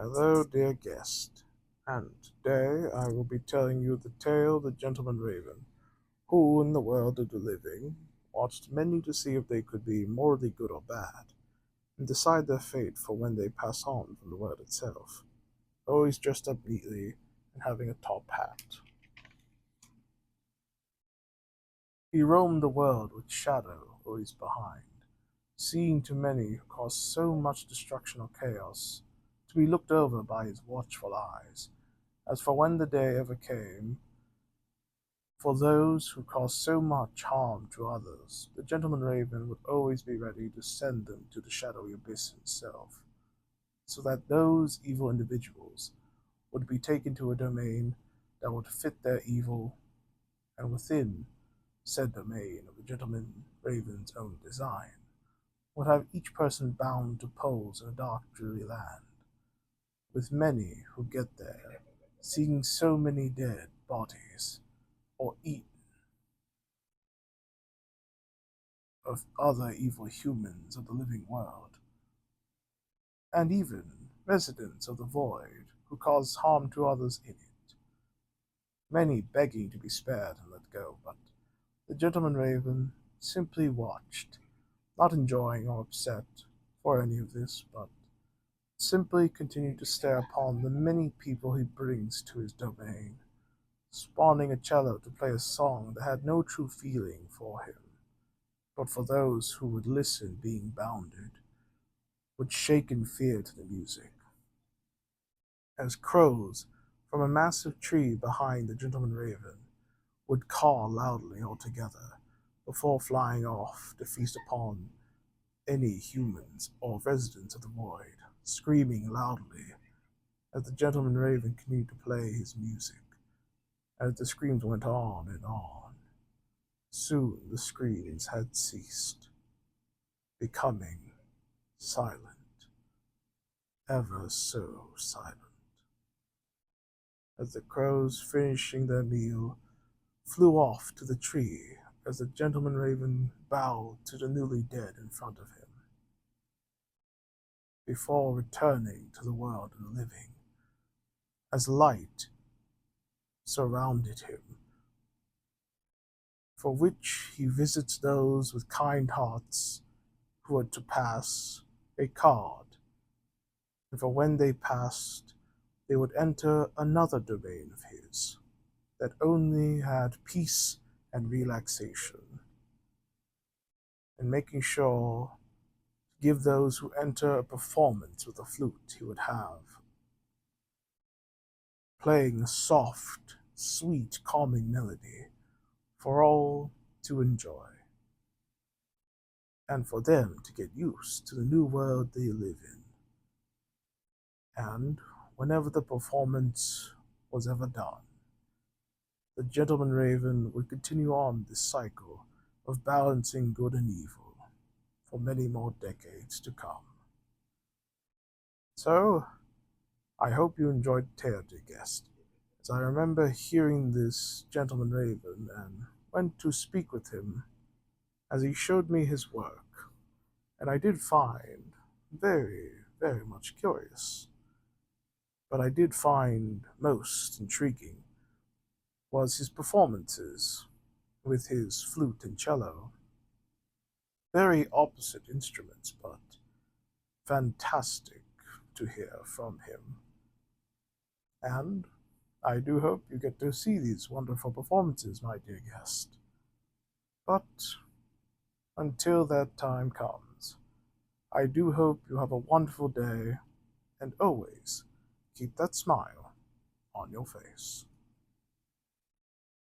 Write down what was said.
Hello, dear guest, and today I will be telling you the tale of the gentleman raven, who, in the world of the living, watched many to see if they could be morally good or bad, and decide their fate for when they pass on from the world itself, always dressed up neatly and having a top hat. He roamed the world with shadow always behind, seeing to many who caused so much destruction or chaos, to be looked over by his watchful eyes. As for when the day ever came, for those who caused so much harm to others, the gentleman raven would always be ready to send them to the shadowy abyss himself, so that those evil individuals would be taken to a domain that would fit their evil, and within said domain of the gentleman raven's own design, would have each person bound to poles in a dark, dreary land, with many who get there, seeing so many dead bodies, or eaten of other evil humans of the living world, and even residents of the void who cause harm to others in it, many begging to be spared and let go, but the gentleman raven simply watched, not enjoying or upset for any of this, but simply continued to stare upon the many people he brings to his domain, spawning a cello to play a song that had no true feeling for him, but for those who would listen being bounded, would shake in fear to the music, as crows from a massive tree behind the gentleman raven would caw loudly all together before flying off to feast upon any humans or residents of the void, screaming loudly as the gentleman raven continued to play his music. As the screams went on and on, soon the screams had ceased, becoming silent, ever so silent. As the crows, finishing their meal, flew off to the tree as the gentleman raven bowed to the newly dead in front of him, before returning to the world of the living, as light surrounded him, for which he visits those with kind hearts who are to pass a card, and for when they passed, they would enter another domain of his that only had peace and relaxation, and making sure to give those who enter a performance with a flute he would have, playing a soft, sweet, calming melody for all to enjoy, and for them to get used to the new world they live in. And whenever the performance was ever done, the gentleman raven would continue on this cycle of balancing good and evil for many more decades to come. So, I hope you enjoyed the tale, dear guest, as I remember hearing this gentleman raven and went to speak with him as he showed me his work, and I did find very, very much curious. But I did find most intriguing was his performances with his flute and cello. Very opposite instruments, but fantastic to hear from him. And I do hope you get to see these wonderful performances, my dear guest. But until that time comes, I do hope you have a wonderful day and always keep that smile on your face.